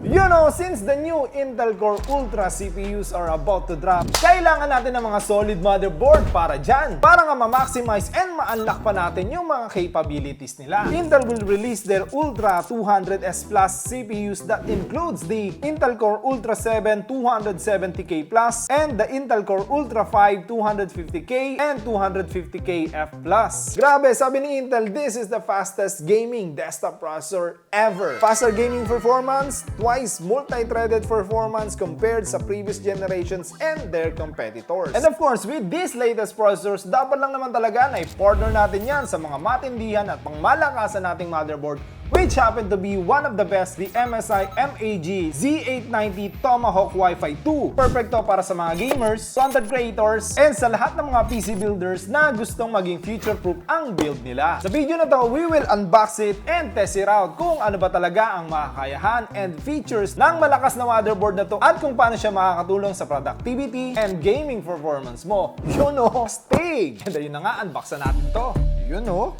You know, since the new Intel Core Ultra CPUs are about to drop, kailangan natin ng mga solid motherboard para dyan. Para nga ma-maximize and ma-unlock pa natin yung mga capabilities nila. Intel will release their Ultra 200S Plus CPUs that includes the Intel Core Ultra 7 270K Plus and the Intel Core Ultra 5 250K and 250K F Plus. Grabe, sabi ni Intel, this is the fastest gaming desktop processor ever. Faster gaming performance, twice multi-threaded performance compared sa previous generations and their competitors. And of course, with these latest processors, dapat lang naman talaga na i-partner natin yan sa mga matindihan at pangmalakasan nating motherboard, which happen to be one of the best, the MSI Z890 TOMAHAWK WIFI 2. Perfecto para sa mga gamers, content creators, and sa lahat ng mga PC builders na gustong maging future-proof ang build nila. Sa video na to, we will unbox it and test it out kung ano ba talaga ang makakayahan and features ng malakas na motherboard na to at kung paano siya makakatulong sa productivity and gaming performance mo. You know, stay! And ayun na nga, unboxan natin to. You know?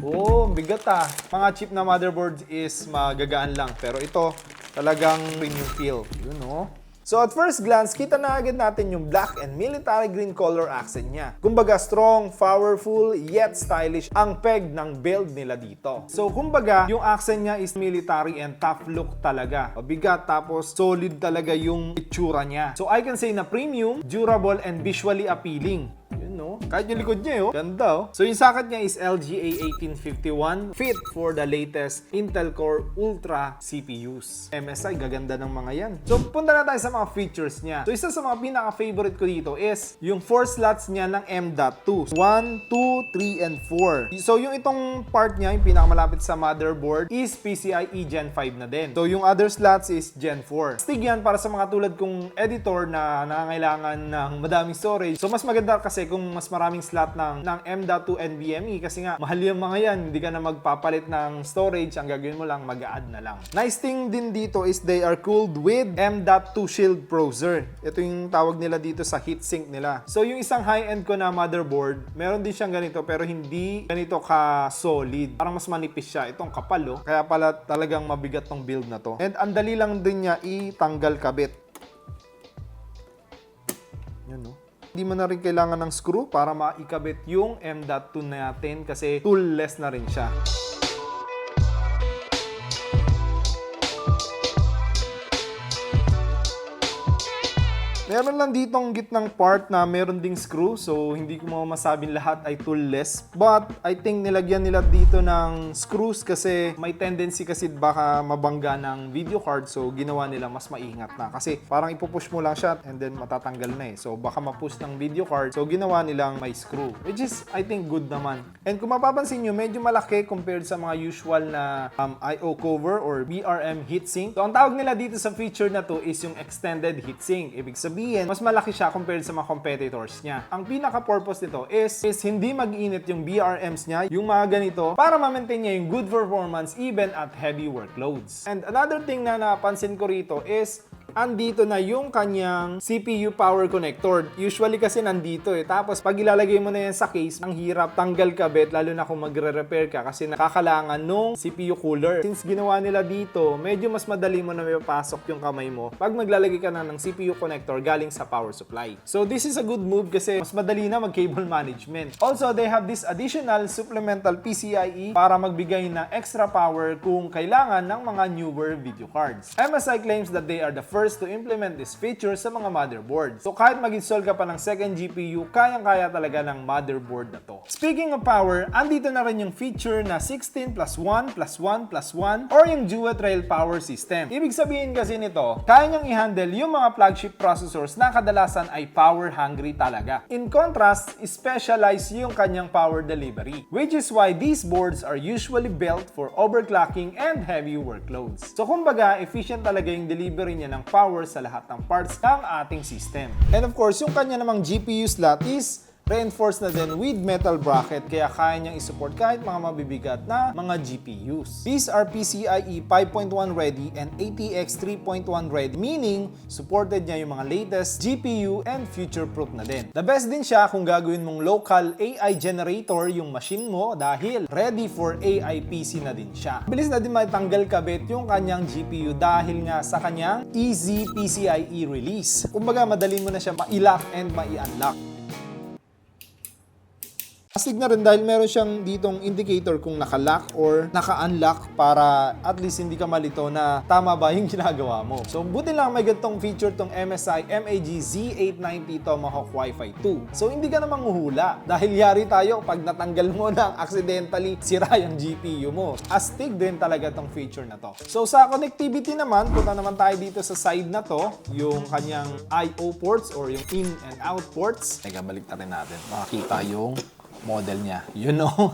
Oh, bigat ah. Mga cheap na motherboards is magagaan lang. Pero ito, talagang premium feel. You know? So at first glance, kita na agad natin yung black and military green color accent niya. Kumbaga strong, powerful, yet stylish ang peg ng build nila dito. So kumbaga, yung accent niya is military and tough look talaga. Mabigat tapos solid talaga yung itsura niya. So I can say na premium, durable, and visually appealing. No? Kahit yung likod niya, ganda, oh. So yung socket niya is LGA 1851, fit for the latest Intel Core Ultra CPUs. MSI, gaganda ng mga yan. So punta na tayo sa mga features niya. So isa sa mga pinaka-favorite ko dito is yung 4 slots niya ng M.2. 1, 2, 3, and 4. So yung itong part niya, yung pinakamalapit sa motherboard, is PCIe Gen 5 na din. So yung other slots is Gen 4. Stig yan para sa mga tulad kong editor na nangangailangan ng madaming storage. So mas maganda kasi kung mas maraming slot ng M.2 NVMe kasi nga mahal yung mga yan, hindi ka na magpapalit ng storage, ang gagawin mo lang mag-a-add na lang. Nice thing din dito is they are cooled with M.2 Shield Processor. Ito yung tawag nila dito sa heatsink nila. So yung isang high-end ko na motherboard, meron din siyang ganito pero hindi ganito ka-solid. Parang mas manipis siya. Itong kapal, oh. Kaya pala talagang mabigat tong build na to. And ang dali lang din niya itanggal kabit. Yan, no? Hindi mo na rin kailangan ng screw para maikabit yung M.2 natin kasi toolless na rin siya. Meron lang ditong gitnang part na meron ding screw, so hindi ko masabing lahat ay toolless. But I think nilagyan nila dito ng screws kasi may tendency kasi baka mabangga ng video card, so ginawa nila mas maingat na. Kasi parang ipupush mo lang siya and then matatanggal na eh. So baka mapush ng video card, so ginawa nilang may screw. Which is, I think, good naman. And kung mapapansin nyo, medyo malaki compared sa mga usual na I/O cover or BRM heatsink. So ang tawag nila dito sa feature na to is yung extended heatsink. Ibig sabihin, mas malaki siya compared sa mga competitors niya. Ang pinaka-purpose nito is hindi mag-init yung BRMs niya, yung mga ganito, para ma-maintain niya yung good performance even at heavy workloads. And another thing na napansin ko rito is andito na yung kanyang CPU power connector. Usually kasi nandito eh. Tapos pag ilalagay mo na yan sa case, ang hirap tanggal kabit, lalo na kung magre-repair ka kasi nakakalangan nung CPU cooler. Since ginawa nila dito, medyo mas madali mo na mapasok yung kamay mo pag maglalagay ka na ng CPU connector galing sa power supply. So this is a good move kasi mas madali na mag-cable management. Also, they have this additional supplemental PCIe para magbigay na extra power kung kailangan ng mga newer video cards. MSI claims that they are the first to implement this feature sa mga motherboards. So kahit mag-install ka pa ng second GPU, kayang-kaya talaga ng motherboard na to. Speaking of power, andito na rin yung feature na 16 plus 1 plus 1 plus 1 or yung dual trail power system. Ibig sabihin kasi nito, kaya niyang i-handle yung mga flagship processors na kadalasan ay power hungry talaga. In contrast, specialized yung kanyang power delivery, which is why these boards are usually built for overclocking and heavy workloads. So kumbaga, efficient talaga yung delivery niya ng power sa lahat ng parts ng ating system. And of course, yung kanya namang GPU slot is Reinforced na din with metal bracket kaya kaya niyang isupport kahit mga mabibigat na mga GPUs. These are PCIe 5.1 ready and ATX 3.1 ready, meaning supported niya yung mga latest GPU and future-proof na din. The best din siya kung gagawin mong local AI generator yung machine mo dahil ready for AI PC na din siya. Bilis na din matanggal kabit yung kanyang GPU dahil nga sa kanyang easy PCIe release. Kumbaga madali mo na siya ma-lock and ma-unlock. Astig na rin dahil meron siyang ditong indicator kung naka-lock or naka-unlock para at least hindi ka malito na tama ba yung ginagawa mo. So buti lang may ganitong feature tong MSI Z890 TOMAHAWK WIFI 2. So hindi ka na manghuhula dahil yari tayo pag natanggal mo na accidentally sira yung GPU mo. Astig din talaga tong feature na to. So sa connectivity naman, punta naman tayo dito sa side na to, yung kanyang I/O ports or yung in and out ports. Teka, balik na rin natin. Makakita yung model niya, you know.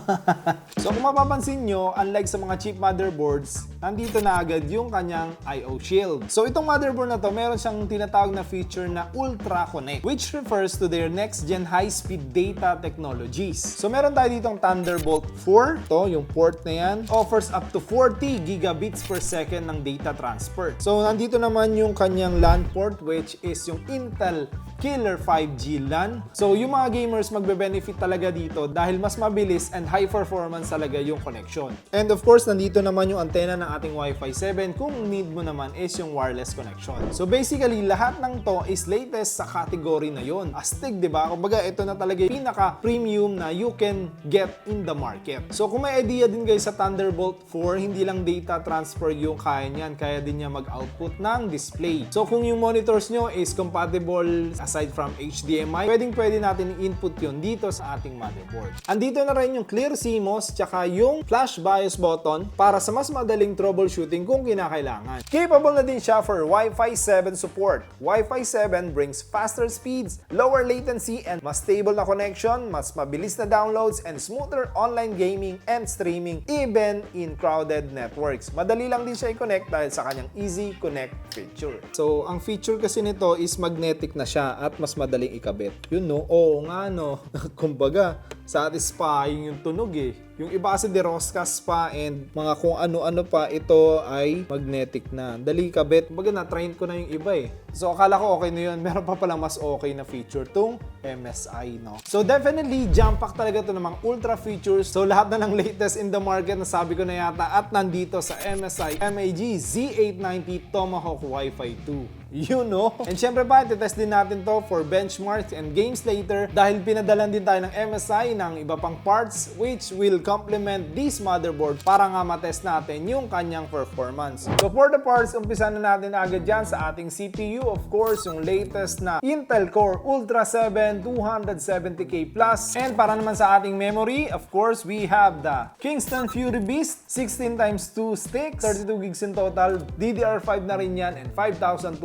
So kung mapapansin nyo, unlike sa mga cheap motherboards, nandito na agad yung kanyang I/O shield. So itong motherboard na to, meron siyang tinatawag na feature na Ultra Connect, which refers to their next-gen high-speed data technologies. So meron tayo ditong Thunderbolt 4, to yung port na yan, offers up to 40 gigabits per second ng data transfer. So nandito naman yung kanyang LAN port, which is yung Intel Killer 5G LAN. So yung mga gamers magbe-benefit talaga dito dahil mas mabilis and high performance talaga yung connection. And of course, nandito naman yung antenna ng ating Wi-Fi 7 kung need mo naman is yung wireless connection. So basically, lahat ng to is latest sa category na yon. Astig, di ba? Kumbaga, ito na talaga yung pinaka-premium na you can get in the market. So kung may idea din guys sa Thunderbolt 4, hindi lang data transfer yung kaya niyan, kaya din niya mag-output ng display. So kung yung monitors nyo is compatible aside from HDMI, pwede natin i-input yun dito sa ating motherboard. Andito na rin yung clear CMOS tsaka yung flash BIOS button para sa mas madaling troubleshooting kung kinakailangan. Capable na din siya for Wi-Fi 7 support. Wi-Fi 7 brings faster speeds, lower latency, and mas stable na connection, mas mabilis na downloads, and smoother online gaming and streaming even in crowded networks. Madali lang din siya i-connect dahil sa kanyang Easy Connect feature. So, ang feature kasi nito is magnetic na siya at mas madaling ikabit. Yun no? Oo nga no. Kumbaga, satisfying yung tunog eh. Yung iba kasi deroscas pa and mga kung ano-ano pa, ito ay magnetic na. Dali kabit. Kumbaga na-train ko na yung iba eh. So akala ko okay na yun. Meron pa palang mas okay na feature tong MSI, no? So definitely, jump pack talaga to ng mga ultra features. So lahat na ng latest in the market na sabi ko na yata at nandito sa MSI Z890 TOMAHAWK WIFI 2. You know? And syempre pa, titest din natin to for benchmarks and games later dahil pinadalan din tayo ng MSI ng iba pang parts which will complement this motherboard para nga matest natin yung kanyang performance. So for the parts, umpisa na natin agad dyan sa ating CPU. Of course, yung latest na Intel Core Ultra 7 270K+. And para naman sa ating memory, of course, we have the Kingston Fury Beast 16x2 sticks, 32 gigs in total, DDR5 na rin yan, and 5,200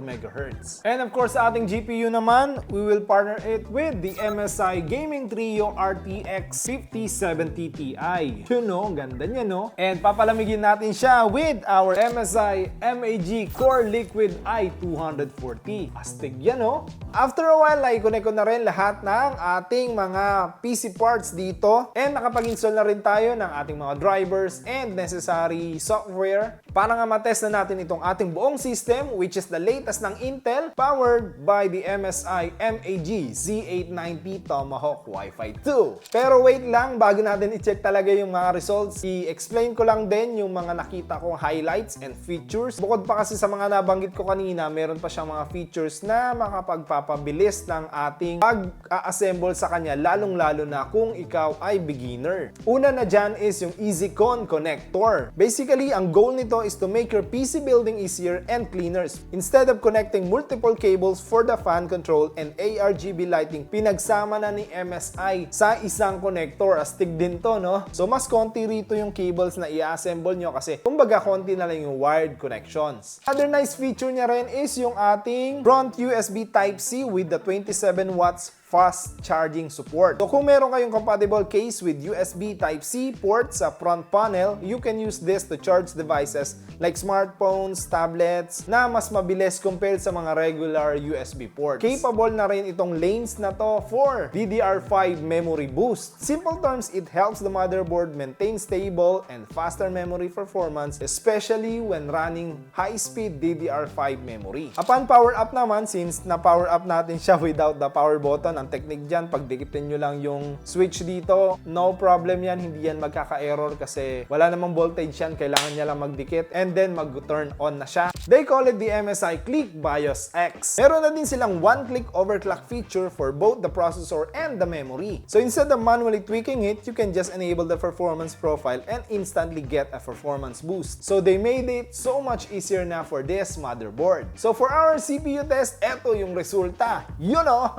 MHz. And of course, sa ating GPU naman, we will partner it with the MSI Gaming Trio RTX 5070 Ti. You know, ganda niya, no? And papalamigin natin siya with our MSI MAG Core Liquid i240. Astig yan, no? After a while, i-connect ko na rin lahat ng ating mga PC parts dito. And nakapag-install na rin tayo ng ating mga drivers and necessary software para nga matest na natin itong ating buong system, which is the latest ng Intel, powered by the MSI MAG Z890 TOMAHAWK WIFI 2. Pero wait lang, bago natin i-check talaga yung mga results, i-explain ko lang din yung mga nakita kong highlights and features. Bukod pa kasi sa mga nabanggit ko kanina, meron pa siyang mga features na makapagpapabilis ng ating pag-assemble sa kanya, lalong-lalo na kung ikaw ay beginner. Una na dyan is yung EasyCon connector. Basically, ang goal nito is to make your PC building easier and cleaner. Instead of connecting multiple cables for the fan control and ARGB lighting, pinagsama na ni MSI sa isang connector. Astig din to, no? So, mas konti rito yung cables na i-assemble nyo kasi kumbaga konti na lang yung wired connections. Other nice feature niya rin is yung ating front USB Type-C with the 27 watts fast charging support. So kung meron kayong compatible case with USB Type-C port sa front panel, you can use this to charge devices like smartphones, tablets, na mas mabilis compared sa mga regular USB ports. Capable na rin itong lanes na to for DDR5 memory boost. Simple terms, it helps the motherboard maintain stable and faster memory performance, especially when running high-speed DDR5 memory. Upon power up naman, since na-power up natin siya without the power button, ang technique dyan, pag dikitin nyo lang yung switch dito, no problem yan, hindi yan magkaka-error kasi wala namang voltage yan, kailangan niya lang magdikit and then mag-turn on na siya. They call it the MSI Click BIOS X. Meron na din silang one-click overclock feature for both the processor and the memory. So instead of manually tweaking it, you can just enable the performance profile and instantly get a performance boost. So they made it so much easier na for this motherboard. So for our CPU test, eto yung resulta. You know!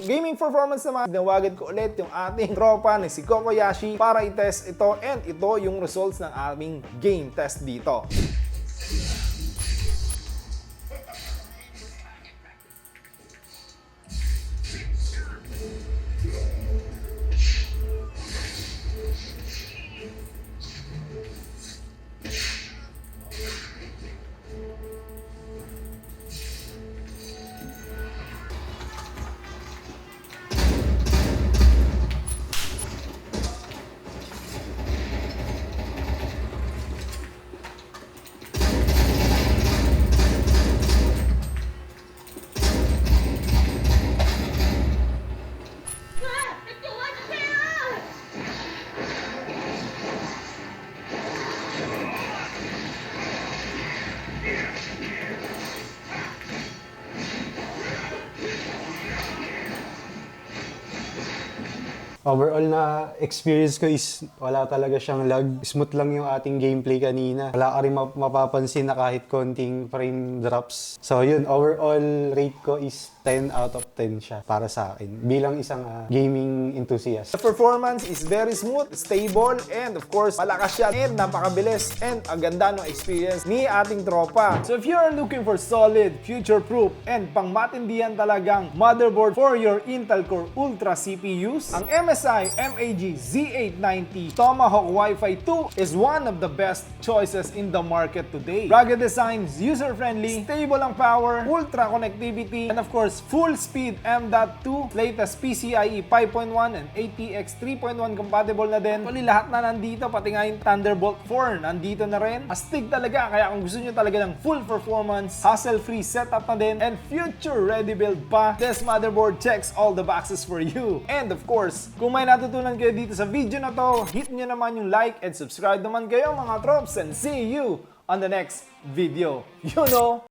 Gaming performance naman, tinawagan ko ulit yung ating tropa na si Kokoyashi para i-test ito and ito yung results ng aming game test dito. Overall na experience ko is wala talaga siyang lag. Smooth lang yung ating gameplay kanina. Wala ka rin mapapansin na kahit konting frame drops. So yun, overall rate ko is 10 out of 10 siya para sa akin. Bilang isang gaming enthusiast. The performance is very smooth, stable, and of course, malakas siya and napakabilis and ang ganda ng experience ni ating tropa. So if you are looking for solid, future-proof, and pangmatindihan talagang motherboard for your Intel Core Ultra CPUs, ang MSI Z890 TOMAHAWK WIFI 2 is one of the best choices in the market today. Rugged designs, user-friendly, stable ang power, ultra connectivity, and of course, full speed M.2, latest PCIe 5.1 and ATX 3.1 compatible na din. Actually, lahat na nandito, pati nga yung Thunderbolt 4 nandito na rin. Astig talaga, kaya kung gusto nyo talaga ng full performance, hassle-free setup na din, and future-ready build pa, this motherboard checks all the boxes for you. And of course, kung may natutunan kayo dito sa video na to, hit nyo naman yung like and subscribe naman kayo mga trops, and see you on the next video. You know,